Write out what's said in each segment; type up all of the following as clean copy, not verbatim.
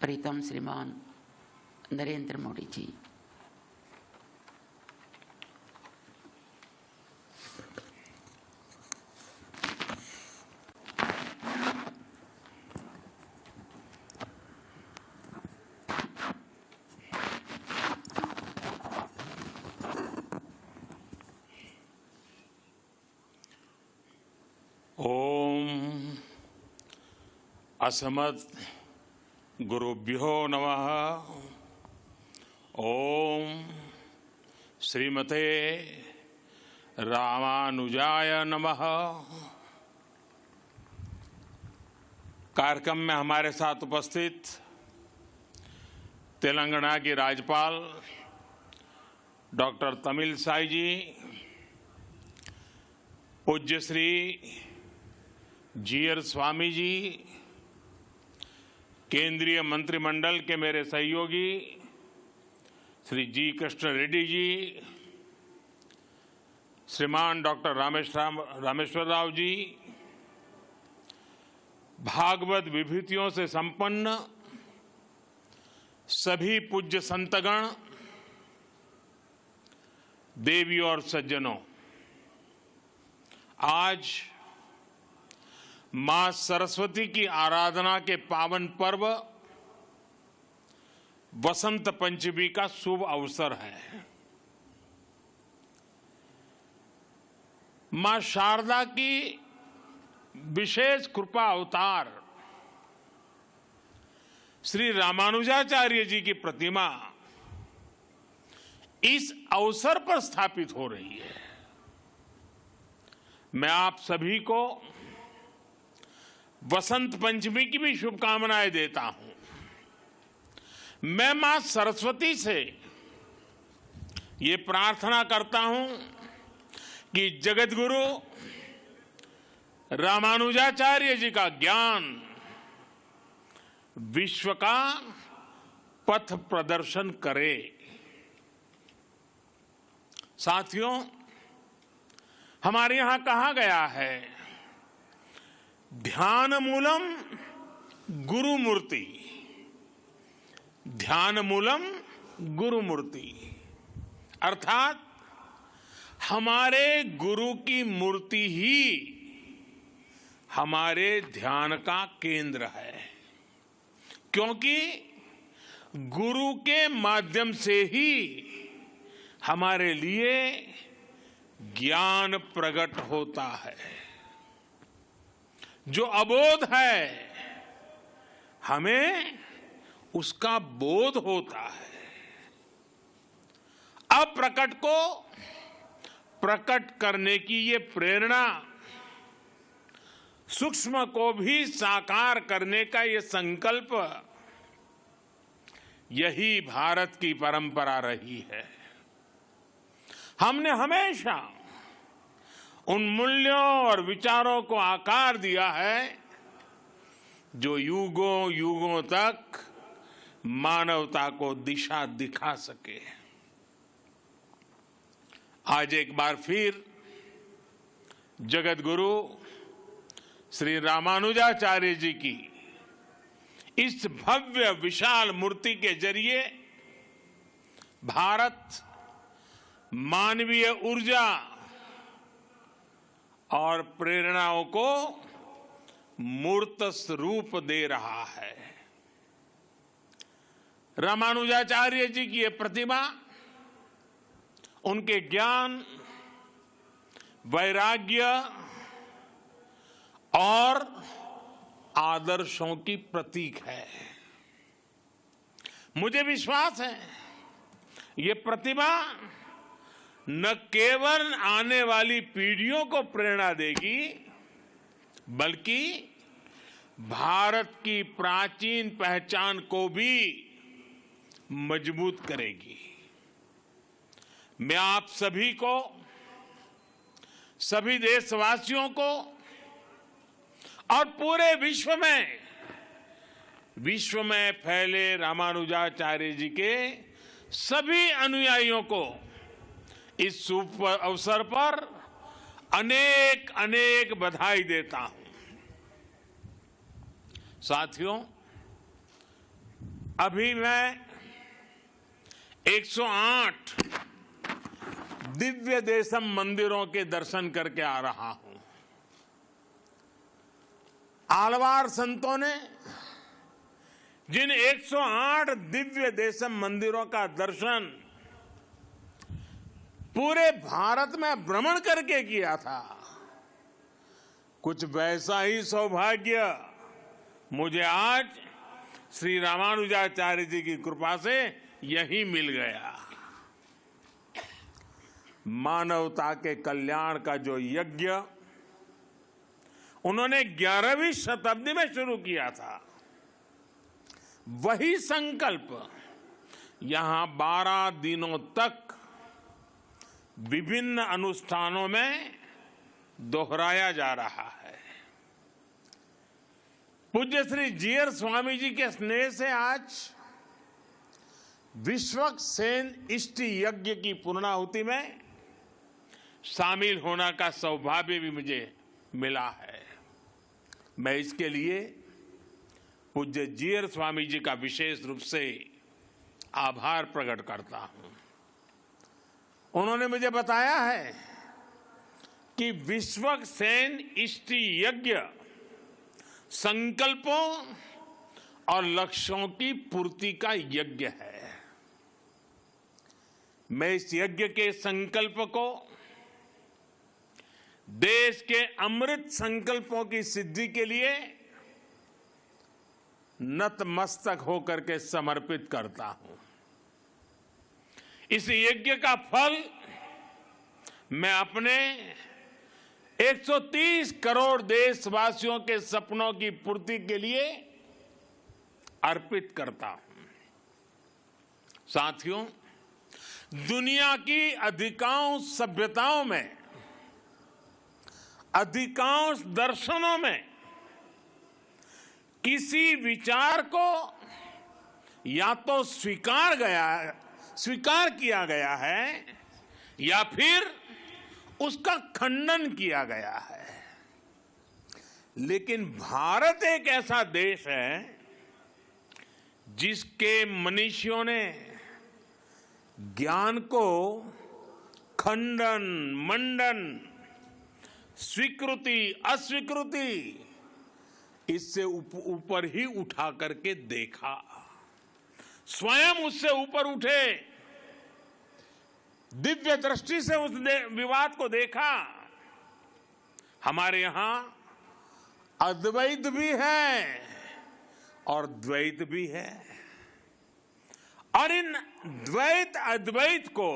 प्रीतम श्रीमान नरेंद्र मोदी जी, ओम असमत गुरुभ्यो नमः। ओम श्रीमते रामानुजाय नमः। कार्यक्रम में हमारे साथ उपस्थित तेलंगाना की राज्यपाल डॉक्टर तमिलसाई जी, पूज्य श्री जीयर स्वामी जी, केंद्रीय मंत्रिमंडल के मेरे सहयोगी श्री जी कृष्ण रेड्डी जी, श्रीमान डॉक्टर रामेश्वर राव जी, भागवत विभूतियों से संपन्न सभी पूज्य संतगण, देवी और सज्जनों, आज मां सरस्वती की आराधना के पावन पर्व वसंत पंचमी का शुभ अवसर है। मां शारदा की विशेष कृपा अवतार श्री रामानुजाचार्य जी की प्रतिमा इस अवसर पर स्थापित हो रही है। मैं आप सभी को वसंत पंचमी की भी शुभकामनाएं देता हूं। मैं मां सरस्वती से ये प्रार्थना करता हूं कि जगतगुरु रामानुजाचार्य जी का ज्ञान विश्व का पथ प्रदर्शन करे। साथियों, हमारे यहां कहा गया है, ध्यान मूलम गुरु मूर्ति, ध्यान मूलम गुरु मूर्ति, अर्थात हमारे गुरु की मूर्ति ही हमारे ध्यान का केंद्र है, क्योंकि गुरु के माध्यम से ही हमारे लिए ज्ञान प्रकट होता है। जो अबोध है हमें उसका बोध होता है। अप्रकट को प्रकट करने की ये प्रेरणा, सूक्ष्म को भी साकार करने का ये संकल्प, यही भारत की परंपरा रही है। हमने हमेशा उन मूल्यों और विचारों को आकार दिया है जो युगों युगों तक मानवता को दिशा दिखा सके। आज एक बार फिर जगत गुरु श्री रामानुजाचार्य जी की इस भव्य विशाल मूर्ति के जरिए भारत मानवीय ऊर्जा और प्रेरणाओं को मूर्त स्वरूप दे रहा है। रामानुजाचार्य जी की ये प्रतिमा उनके ज्ञान, वैराग्य और आदर्शों की प्रतीक है। मुझे विश्वास है ये प्रतिमा न केवल आने वाली पीढ़ियों को प्रेरणा देगी, बल्कि भारत की प्राचीन पहचान को भी मजबूत करेगी। मैं आप सभी को, सभी देशवासियों को और पूरे विश्व में फैले रामानुजाचार्य जी के सभी अनुयायियों को इस शुभ अवसर पर अनेक अनेक बधाई देता हूं। साथियों, अभी मैं 108 दिव्य देशम मंदिरों के दर्शन करके आ रहा हूं। आलवार संतों ने जिन 108 दिव्य देशम मंदिरों का दर्शन पूरे भारत में भ्रमण करके किया था, कुछ वैसा ही सौभाग्य मुझे आज श्री रामानुजाचार्य जी की कृपा से यही मिल गया। मानवता के कल्याण का जो यज्ञ उन्होंने 11वीं शताब्दी में शुरू किया था, वही संकल्प यहां 12 दिनों तक विभिन्न अनुष्ठानों में दोहराया जा रहा है। पूज्य श्री जीयर स्वामी जी के स्नेह से आज विश्वक सेन इष्टि यज्ञ की पूर्णाहुति में शामिल होने का सौभाग्य भी मुझे मिला है। मैं इसके लिए पूज्य जीयर स्वामी जी का विशेष रूप से आभार प्रकट करता हूं। उन्होंने मुझे बताया है कि विश्वक सेन इष्टि यज्ञ संकल्पों और लक्ष्यों की पूर्ति का यज्ञ है। मैं इस यज्ञ के संकल्प को देश के अमृत संकल्पों की सिद्धि के लिए नतमस्तक होकर के समर्पित करता हूं। इस यज्ञ का फल मैं अपने 130 करोड़ देशवासियों के सपनों की पूर्ति के लिए अर्पित करता हूं। साथियों, दुनिया की अधिकांश सभ्यताओं में, अधिकांश दर्शनों में किसी विचार को या तो स्वीकार किया गया है या फिर उसका खंडन किया गया है। लेकिन भारत एक ऐसा देश है जिसके मनीषियों ने ज्ञान को खंडन, मंडन, स्वीकृति, अस्वीकृति इससे ऊपर ही उठा करके देखा, स्वयं उससे ऊपर उठे, दिव्य दृष्टि से उस विवाद को देखा। हमारे यहां अद्वैत भी है और द्वैत भी है, और इन द्वैत अद्वैत को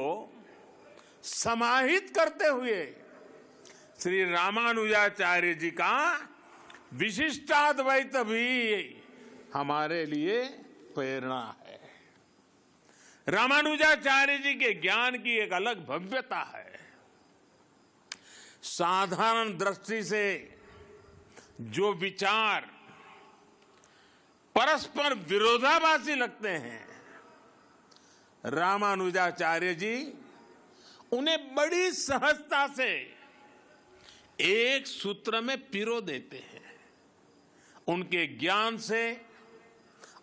समाहित करते हुए श्री रामानुजाचार्य जी का विशिष्टाद्वैत भी हमारे लिए प्रेरणा है। रामानुजाचार्य जी के ज्ञान की एक अलग भव्यता है। साधारण दृष्टि से जो विचार परस्पर विरोधाभासी लगते हैं, रामानुजाचार्य जी उन्हें बड़ी सहजता से एक सूत्र में पिरो देते हैं। उनके ज्ञान से,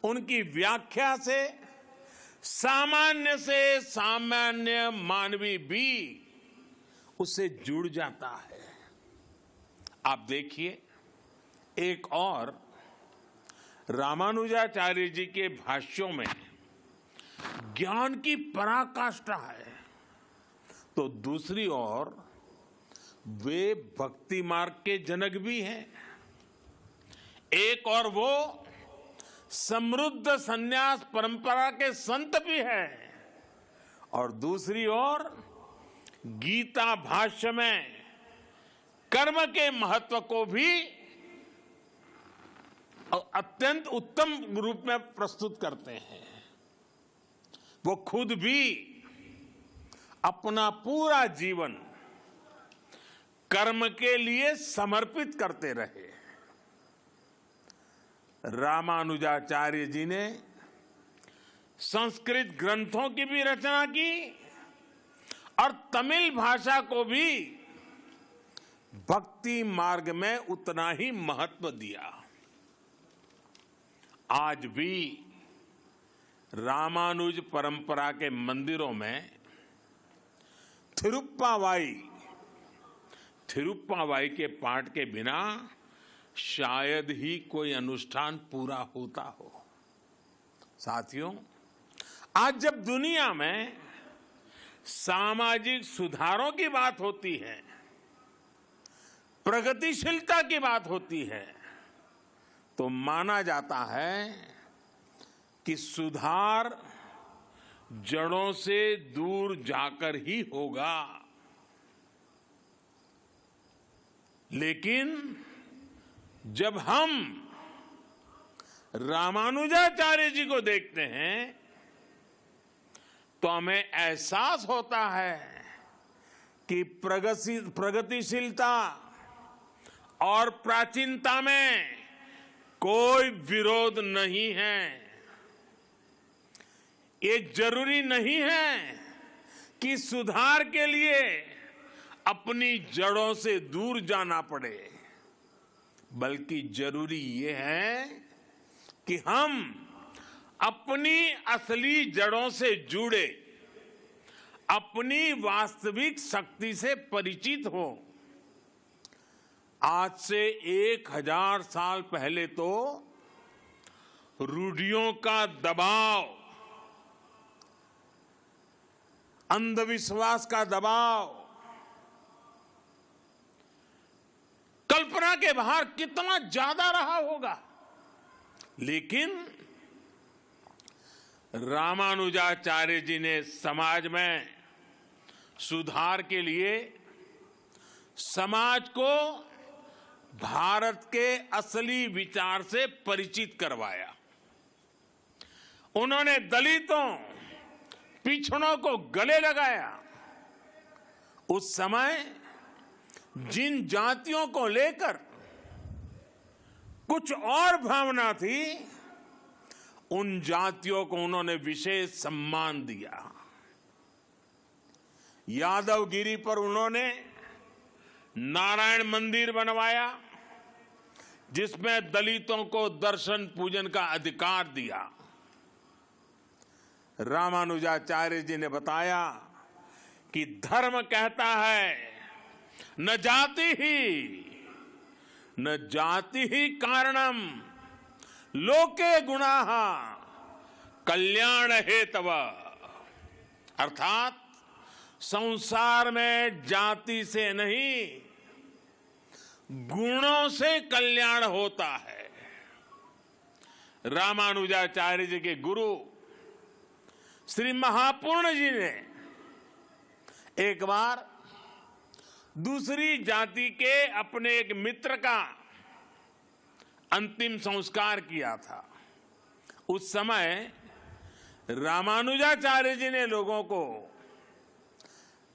उनकी व्याख्या से सामान्य से सामान्य मानवी भी उससे जुड़ जाता है। आप देखिए, एक और रामानुजाचार्य जी के भाष्यों में ज्ञान की पराकाष्ठा है, तो दूसरी ओर वे भक्ति मार्ग के जनक भी हैं। एक और वो समृद्ध संन्यास परंपरा के संत भी हैं, और दूसरी ओर गीता भाष्य में कर्म के महत्व को भी अत्यंत उत्तम रूप में प्रस्तुत करते हैं। वो खुद भी अपना पूरा जीवन कर्म के लिए समर्पित करते रहे। रामानुजाचार्य जी ने संस्कृत ग्रंथों की भी रचना की और तमिल भाषा को भी भक्ति मार्ग में उतना ही महत्व दिया। आज भी रामानुज परंपरा के मंदिरों में थिरुप्पावाई के पाठ के बिना शायद ही कोई अनुष्ठान पूरा होता हो। साथियों, आज जब दुनिया में सामाजिक सुधारों की बात होती है, प्रगतिशीलता की बात होती है, तो माना जाता है कि सुधार जड़ों से दूर जाकर ही होगा। लेकिन जब हम रामानुजाचार्य जी को देखते हैं तो हमें एहसास होता है कि प्रगतिशीलता और प्राचीनता में कोई विरोध नहीं है। ये जरूरी नहीं है कि सुधार के लिए अपनी जड़ों से दूर जाना पड़े, बल्कि जरूरी ये है कि हम अपनी असली जड़ों से जुड़े, अपनी वास्तविक शक्ति से परिचित हो। आज से 1000 साल पहले तो रूढ़ियों का दबाव, अंधविश्वास का दबाव कल्पना के बाहर कितना ज्यादा रहा होगा। लेकिन रामानुजाचार्य जी ने समाज में सुधार के लिए समाज को भारत के असली विचार से परिचित करवाया। उन्होंने दलितों, पिछड़ों को गले लगाया। उस समय जिन जातियों को लेकर कुछ और भावना थी, उन जातियों को उन्होंने विशेष सम्मान दिया। यादवगिरी पर उन्होंने नारायण मंदिर बनवाया, जिसमें दलितों को दर्शन पूजन का अधिकार दिया। रामानुजाचार्य जी ने बताया कि धर्म कहता है न जाति ही कारणम लोके गुणाः कल्याण हेतव। अर्थात संसार में जाति से नहीं, गुणों से कल्याण होता है। रामानुजाचार्य जी के गुरु श्री महापूर्ण जी ने एक बार दूसरी जाति के अपने एक मित्र का अंतिम संस्कार किया था। उस समय रामानुजाचार्य जी ने लोगों को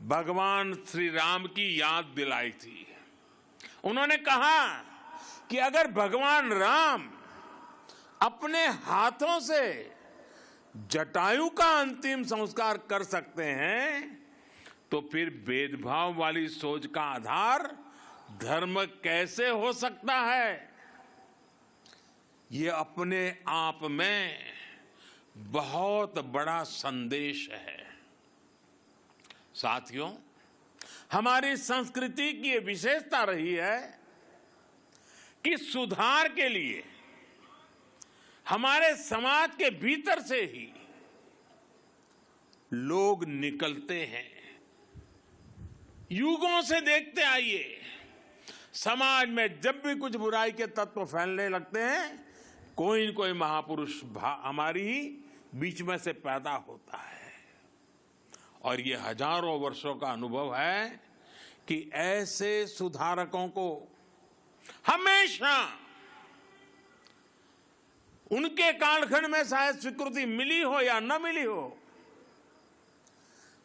भगवान श्री राम की याद दिलाई थी। उन्होंने कहा कि अगर भगवान राम अपने हाथों से जटायु का अंतिम संस्कार कर सकते हैं, तो फिर भेदभाव वाली सोच का आधार धर्म कैसे हो सकता है। ये अपने आप में बहुत बड़ा संदेश है। साथियों, हमारी संस्कृति की ये विशेषता रही है कि सुधार के लिए हमारे समाज के भीतर से ही लोग निकलते हैं। युगों से देखते आइए, समाज में जब भी कुछ बुराई के तत्व फैलने लगते हैं, कोई न कोई महापुरुष हमारी ही बीच में से पैदा होता है। और ये हजारों वर्षों का अनुभव है कि ऐसे सुधारकों को हमेशा उनके कालखंड में शायद स्वीकृति मिली हो या न मिली हो,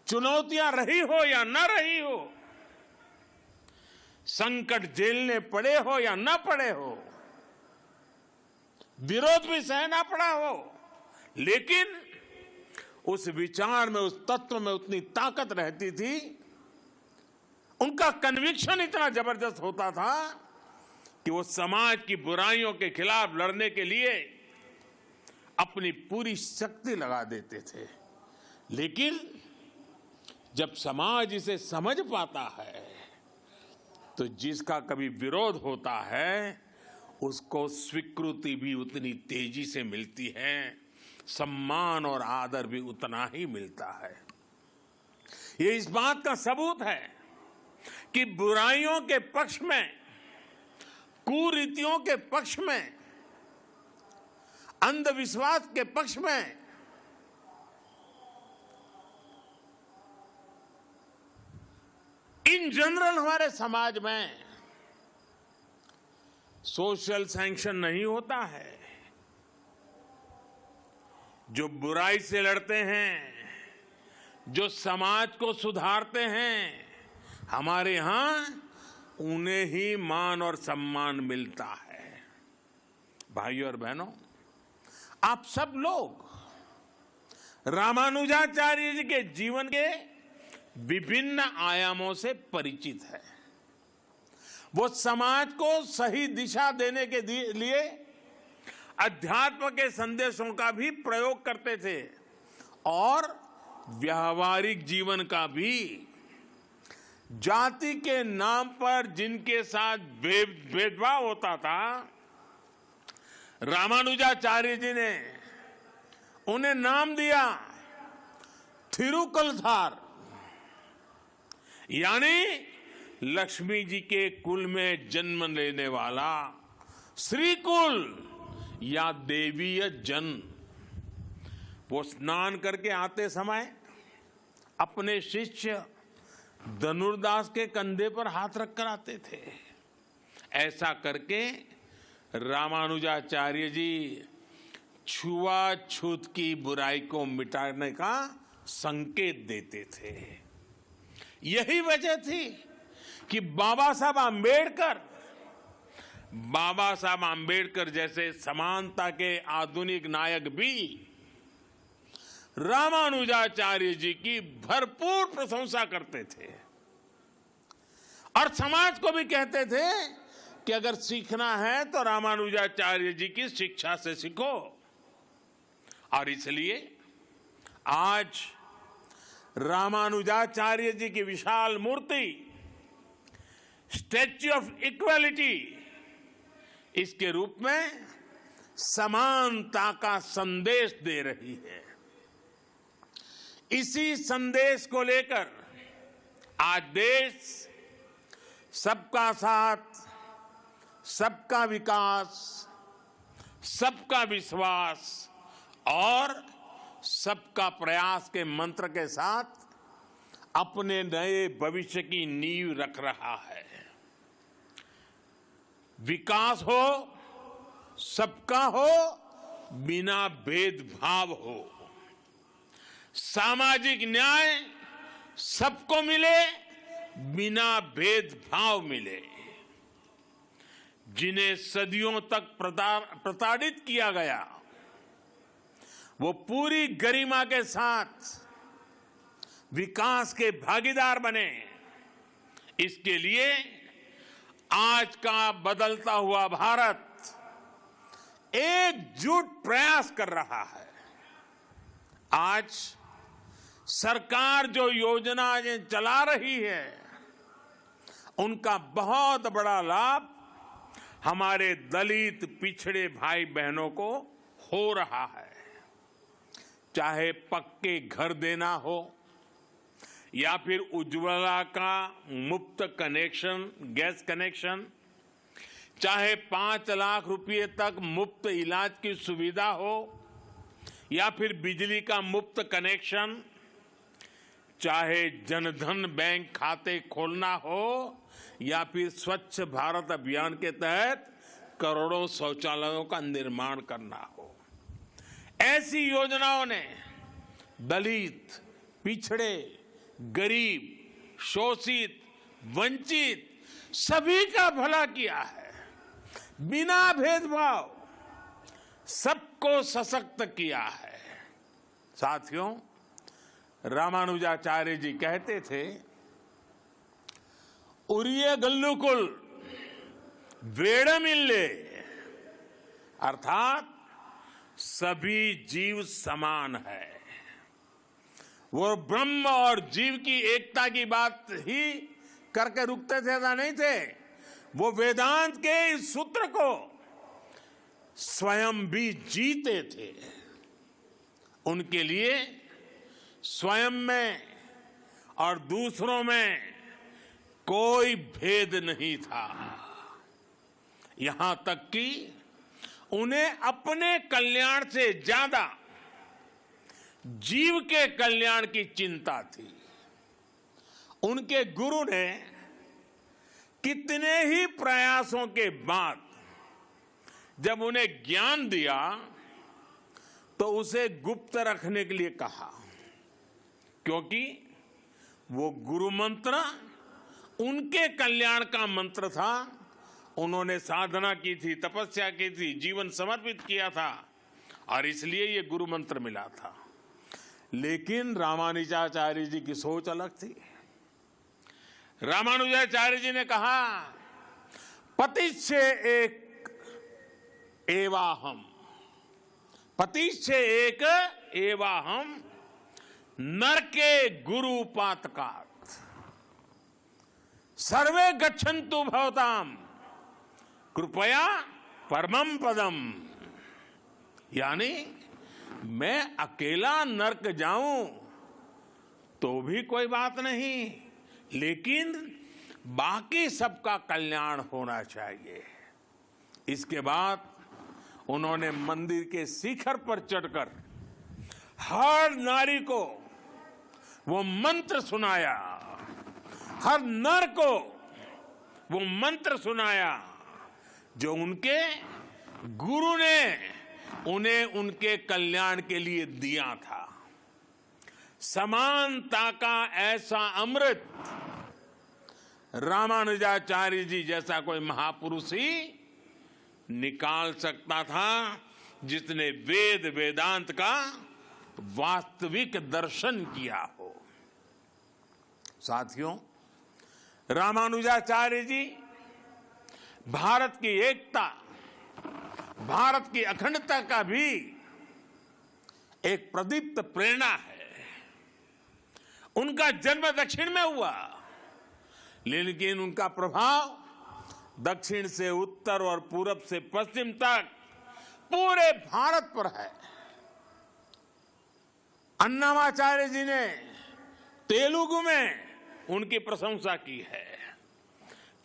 चुनौतियां रही हो या न रही हो, संकट झेलने पड़े हो या न पड़े हो, विरोध भी सहना पड़ा हो, लेकिन उस विचार में, उस तत्व में उतनी ताकत रहती थी, उनका कन्विक्शन इतना जबरदस्त होता था कि वो समाज की बुराइयों के खिलाफ लड़ने के लिए अपनी पूरी शक्ति लगा देते थे। लेकिन जब समाज इसे समझ पाता है तो जिसका कभी विरोध होता है उसको स्वीकृति भी उतनी तेजी से मिलती है, सम्मान और आदर भी उतना ही मिलता है। ये इस बात का सबूत है कि बुराइयों के पक्ष में, कुरीतियों के पक्ष में, अंधविश्वास के पक्ष में इन जनरल हमारे समाज में सोशल सैंक्शन नहीं होता है। जो बुराई से लड़ते हैं, जो समाज को सुधारते हैं, हमारे यहां उन्हें ही मान और सम्मान मिलता है। भाइयों और बहनों, आप सब लोग रामानुजाचार्य जी के जीवन के विभिन्न आयामों से परिचित है। वो समाज को सही दिशा देने के लिए अध्यात्म के संदेशों का भी प्रयोग करते थे और व्यावहारिक जीवन का भी। जाति के नाम पर जिनके साथ भेदभाव होता था, रामानुजाचार्य जी ने उन्हें नाम दिया थिरुकलधार, यानी लक्ष्मी जी के कुल में जन्म लेने वाला श्री कुल या देवीय जन। वो स्नान करके आते समय अपने शिष्य धनुर्दास के कंधे पर हाथ रखकर आते थे। ऐसा करके रामानुजाचार्य जी छुआछूत की बुराई को मिटाने का संकेत देते थे। यही वजह थी कि बाबा साहब आंबेडकर जैसे समानता के आधुनिक नायक भी रामानुजाचार्य जी की भरपूर प्रशंसा करते थे और समाज को भी कहते थे कि अगर सीखना है तो रामानुजाचार्य जी की शिक्षा से सीखो। और इसलिए आज रामानुजाचार्य जी की विशाल मूर्ति स्टैच्यू ऑफ इक्वालिटी, इसके रूप में समानता का संदेश दे रही है। इसी संदेश को लेकर आज देश सबका साथ, सबका विकास, सबका विश्वास और सबका प्रयास के मंत्र के साथ अपने नए भविष्य की नींव रख रहा है। विकास हो, सबका हो, बिना भेदभाव हो। सामाजिक न्याय सबको मिले, बिना भेदभाव मिले। जिन्हें सदियों तक प्रताड़ित किया गया, वो पूरी गरिमा के साथ विकास के भागीदार बने। इसके लिए आज का बदलता हुआ भारत एकजुट प्रयास कर रहा है। आज सरकार जो योजनाएं चला रही है, उनका बहुत बड़ा लाभ हमारे दलित पिछड़े भाई बहनों को हो रहा है। चाहे पक्के घर देना हो या फिर उज्ज्वला का मुफ्त कनेक्शन, गैस कनेक्शन, चाहे 5 लाख रुपए तक मुफ्त इलाज की सुविधा हो या फिर बिजली का मुफ्त कनेक्शन, चाहे जनधन बैंक खाते खोलना हो या फिर स्वच्छ भारत अभियान के तहत करोड़ों शौचालयों का निर्माण करना हो। ऐसी योजनाओं ने दलित, पिछड़े, गरीब, शोषित, वंचित सभी का भला किया है। बिना भेदभाव सबको सशक्त किया है। साथियों, रामानुजाचार्य जी कहते थे, उरिय गल्लुकुल वेड़मिल्ले, अर्थात सभी जीव समान है। वो ब्रह्म और जीव की एकता की बात ही करके रुकते थे, ऐसा नहीं थे। वो वेदांत के इस सूत्र को स्वयं भी जीते थे। उनके लिए स्वयं में और दूसरों में कोई भेद नहीं था। यहां तक कि उन्हें अपने कल्याण से ज्यादा जीव के कल्याण की चिंता थी। उनके गुरु ने कितने ही प्रयासों के बाद जब उन्हें ज्ञान दिया तो उसे गुप्त रखने के लिए कहा, क्योंकि वो गुरु मंत्र उनके कल्याण का मंत्र था। उन्होंने साधना की थी, तपस्या की थी, जीवन समर्पित किया था और इसलिए ये गुरु मंत्र मिला था। लेकिन रामानुजाचार्य जी की सोच अलग थी। रामानुजाचार्य जी ने कहा, पतिश्चे एक एवाहम, पतिश्चे एक एवाहम, नरके गुरु पातकात्, सर्वे गच्छन्तु भवताम कृपया परमं पदम। यानी मैं अकेला नरक जाऊं तो भी कोई बात नहीं, लेकिन बाकी सबका कल्याण होना चाहिए। इसके बाद उन्होंने मंदिर के शिखर पर चढ़कर हर नारी को वो मंत्र सुनाया, हर नर को वो मंत्र सुनाया जो उनके गुरु ने उन्हें उनके कल्याण के लिए दिया था। समानता का ऐसा अमृत रामानुजाचार्य जी जैसा कोई महापुरुष ही निकाल सकता था, जिसने वेद वेदांत का वास्तविक दर्शन किया हो। साथियों, रामानुजाचार्य जी भारत की एकता, भारत की अखंडता का भी एक प्रदीप्त प्रेरणा है। उनका जन्म दक्षिण में हुआ, लेकिन उनका प्रभाव दक्षिण से उत्तर और पूरब से पश्चिम तक पूरे भारत पर है। अन्नामाचार्य जी ने तेलुगु में उनकी प्रशंसा की है।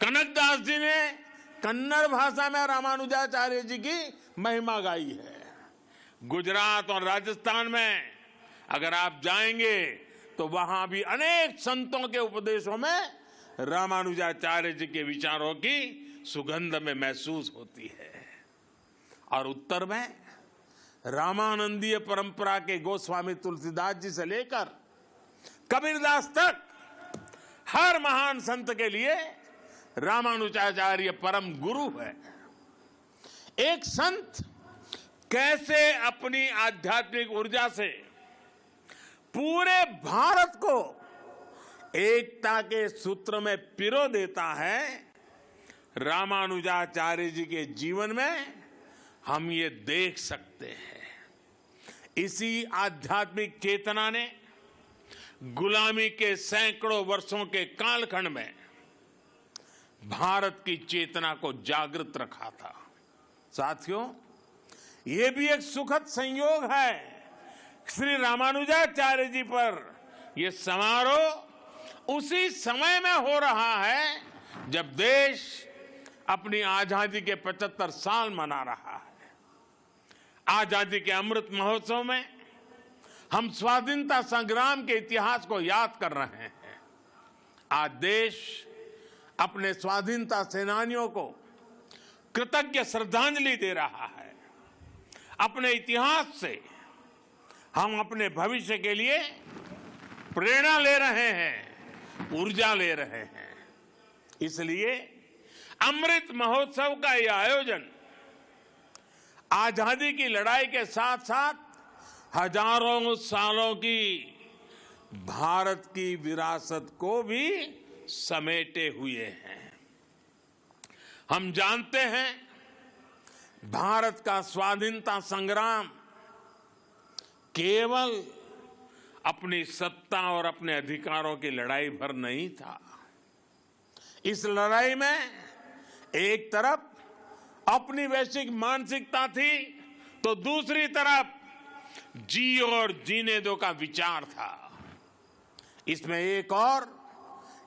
कनकदास जी ने कन्नड़ भाषा में रामानुजाचार्य जी की महिमा गाई है। गुजरात और राजस्थान में अगर आप जाएंगे तो वहां भी अनेक संतों के उपदेशों में रामानुजाचार्य जी के विचारों की सुगंध में महसूस होती है। और उत्तर में रामानंदीय परंपरा के गोस्वामी तुलसीदास जी से लेकर कबीरदास तक हर महान संत के लिए रामानुजाचार्य परम गुरु है। एक संत कैसे अपनी आध्यात्मिक ऊर्जा से पूरे भारत को एकता के सूत्र में पिरो देता है, रामानुजाचार्य जी के जीवन में हम ये देख सकते हैं। इसी आध्यात्मिक चेतना ने गुलामी के सैकड़ों वर्षों के कालखंड में भारत की चेतना को जागृत रखा था। साथियों, ये भी एक सुखद संयोग है। श्री रामानुजाचार्य जी पर यह समारोह उसी समय में हो रहा है जब देश अपनी आजादी के 75 साल मना रहा है। आजादी के अमृत महोत्सव में हम स्वाधीनता संग्राम के इतिहास को याद कर रहे हैं। आज देश अपने स्वाधीनता सेनानियों को कृतज्ञ श्रद्धांजलि दे रहा है। अपने इतिहास से हम अपने भविष्य के लिए प्रेरणा ले रहे हैं, ऊर्जा ले रहे हैं। इसलिए अमृत महोत्सव का यह आयोजन आजादी की लड़ाई के साथ साथ हजारों सालों की भारत की विरासत को भी समेटे हुए हैं। हम जानते हैं भारत का स्वाधीनता संग्राम केवल अपनी सत्ता और अपने अधिकारों की लड़ाई भर नहीं था। इस लड़ाई में एक तरफ अपनी वैश्विक मानसिकता थी तो दूसरी तरफ जियो और जीने दो का विचार था। इसमें एक और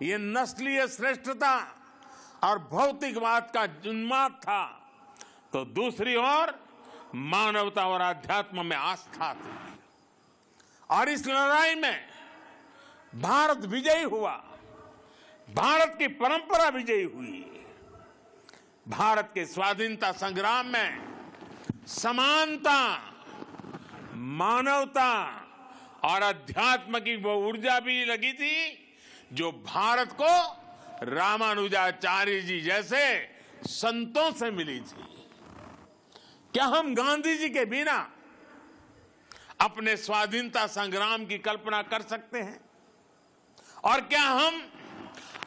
ये नस्लीय श्रेष्ठता और भौतिकवाद का उन्माद था तो दूसरी ओर मानवता और आध्यात्म में आस्था थी। और इस लड़ाई में भारत विजयी हुआ, भारत की परंपरा विजयी हुई। भारत के स्वाधीनता संग्राम में समानता, मानवता और अध्यात्म की वो ऊर्जा भी लगी थी जो भारत को रामानुजाचार्य जी जैसे संतों से मिली थी। क्या हम गांधी जी के बिना अपने स्वाधीनता संग्राम की कल्पना कर सकते हैं? और क्या हम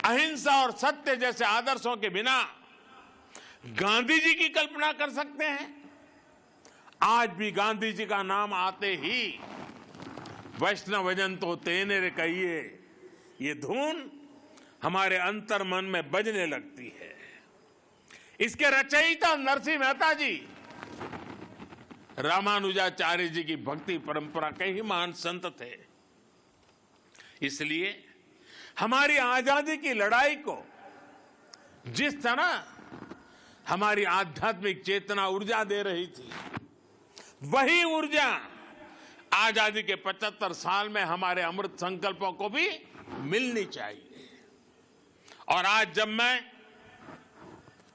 अहिंसा और सत्य जैसे आदर्शों के बिना गांधी जी की कल्पना कर सकते हैं? आज भी गांधी जी का नाम आते ही वैष्णवजन तो तेने रे कहिए ये धुन हमारे अंतर मन में बजने लगती है। इसके रचयिता नरसिंह मेहता जी रामानुजाचार्य जी की भक्ति परंपरा के ही महान संत थे। इसलिए हमारी आजादी की लड़ाई को जिस तरह हमारी आध्यात्मिक चेतना ऊर्जा दे रही थी, वही ऊर्जा आजादी के 75 साल में हमारे अमृत संकल्पों को भी मिलनी चाहिए। और आज जब मैं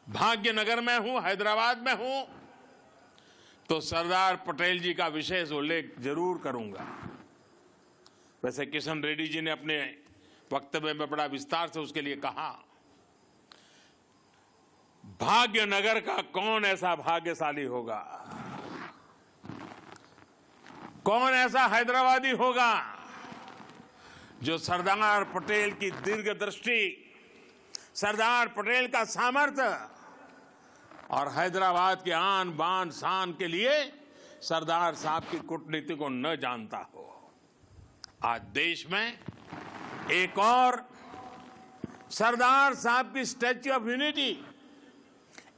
भाग्यनगर में हूं, हैदराबाद में हूं, तो सरदार पटेल जी का विशेष उल्लेख जरूर करूंगा। वैसे किशन रेड्डी जी ने अपने वक्तव्य में बड़ा विस्तार से उसके लिए कहा। भाग्यनगर का कौन ऐसा भाग्यशाली होगा, कौन ऐसा हैदराबादी होगा जो सरदार पटेल की दीर्घदृष्टि, सरदार पटेल का सामर्थ्य और हैदराबाद के आन बान शान के लिए सरदार साहब की कूटनीति को न जानता हो। आज देश में एक और सरदार साहब की स्टैच्यू ऑफ यूनिटी,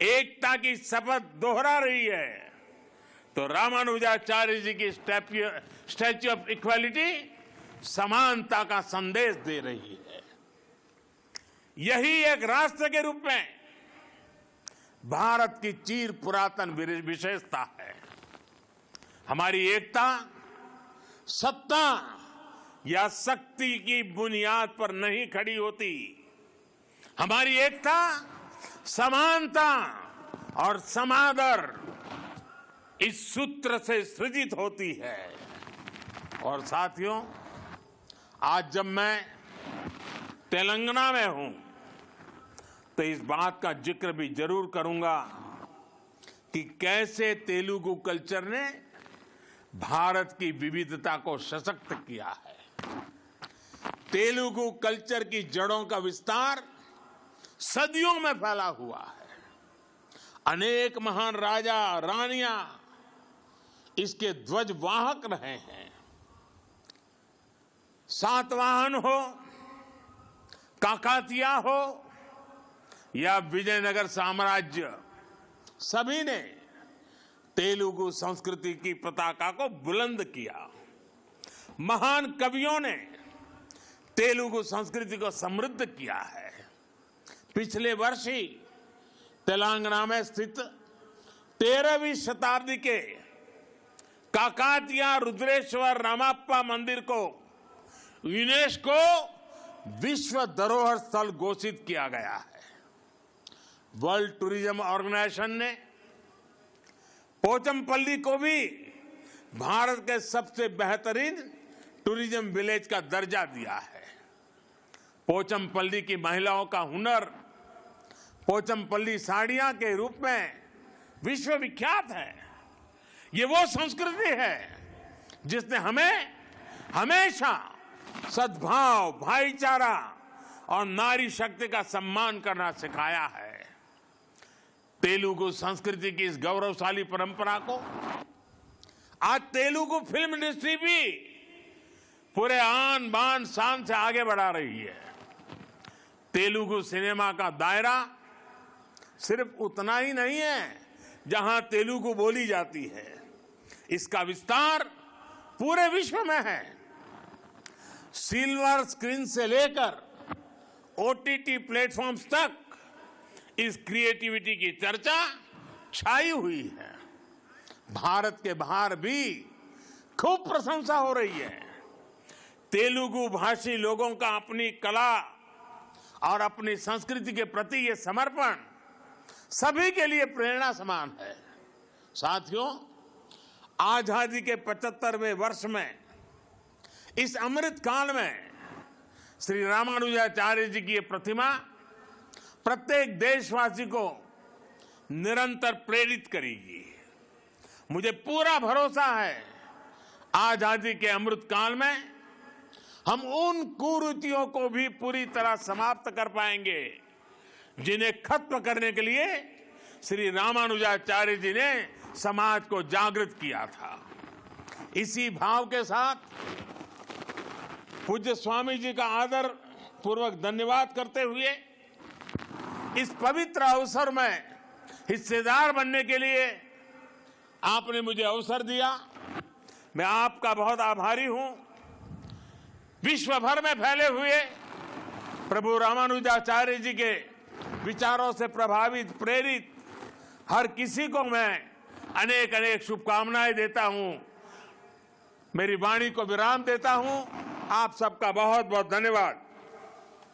एकता की शपथ दोहरा रही है, तो रामानुजाचार्य जी की स्टैच्यू ऑफ इक्वालिटी समानता का संदेश दे रही है। यही एक राष्ट्र के रूप में भारत की चिर पुरातन विशेषता है। हमारी एकता सत्ता या शक्ति की बुनियाद पर नहीं खड़ी होती। हमारी एकता समानता और समादर इस सूत्र से सृजित होती है। और साथियों, आज जब मैं तेलंगाना में हूं तो इस बात का जिक्र भी जरूर करूंगा कि कैसे तेलुगु कल्चर ने भारत की विविधता को सशक्त किया है। तेलुगु कल्चर की जड़ों का विस्तार सदियों में फैला हुआ है। अनेक महान राजा रानियां इसके ध्वजवाहक रहे हैं। सातवाहन हो, काकातिया हो या विजयनगर साम्राज्य, सभी ने तेलुगु संस्कृति की पताका को बुलंद किया। महान कवियों ने तेलुगु संस्कृति को समृद्ध किया है। पिछले वर्ष ही तेलंगाना में स्थित 13वीं शताब्दी के काकातिया रुद्रेश्वर रामाप्पा मंदिर को यूनेस्को विश्व धरोहर स्थल घोषित किया गया है। वर्ल्ड टूरिज्म ऑर्गेनाइजेशन ने पोचमपल्ली को भी भारत के सबसे बेहतरीन टूरिज्म विलेज का दर्जा दिया है। पोचमपल्ली की महिलाओं का हुनर पोचमपल्ली साड़ियां के रूप में विश्व विख्यात है। ये वो संस्कृति है जिसने हमें हमेशा सद्भाव, भाईचारा और नारी शक्ति का सम्मान करना सिखाया है। तेलुगु संस्कृति की इस गौरवशाली परंपरा को आज तेलुगु फिल्म इंडस्ट्री भी पूरे आन बान शान से आगे बढ़ा रही है। तेलुगु सिनेमा का दायरा सिर्फ उतना ही नहीं है जहां तेलुगु बोली जाती है, इसका विस्तार पूरे विश्व में है। सिल्वर स्क्रीन से लेकर ओटीटी प्लेटफॉर्म्स तक इस क्रिएटिविटी की चर्चा छाई हुई है। भारत के बाहर भी खूब प्रशंसा हो रही है। तेलुगु भाषी लोगों का अपनी कला और अपनी संस्कृति के प्रति ये समर्पण सभी के लिए प्रेरणा समान है। साथियों, आजादी के 75वें वर्ष में इस अमृत काल में श्री रामानुजाचार्य जी की ये प्रतिमा प्रत्येक देशवासी को निरंतर प्रेरित करेगी। मुझे पूरा भरोसा है आजादी के अमृत काल में हम उन कुरीतियों को भी पूरी तरह समाप्त कर पाएंगे जिन्हें खत्म करने के लिए श्री रामानुजाचार्य जी ने समाज को जागृत किया था। इसी भाव के साथ पूज्य स्वामी जी का आदर पूर्वक धन्यवाद करते हुए इस पवित्र अवसर में हिस्सेदार बनने के लिए आपने मुझे अवसर दिया, मैं आपका बहुत आभारी हूं। विश्व भर में फैले हुए प्रभु रामानुजाचार्य जी के विचारों से प्रभावित प्रेरित हर किसी को मैं अनेक अनेक शुभकामनाएं देता हूं। मेरी वाणी को विराम देता हूं। आप सबका बहुत बहुत धन्यवाद।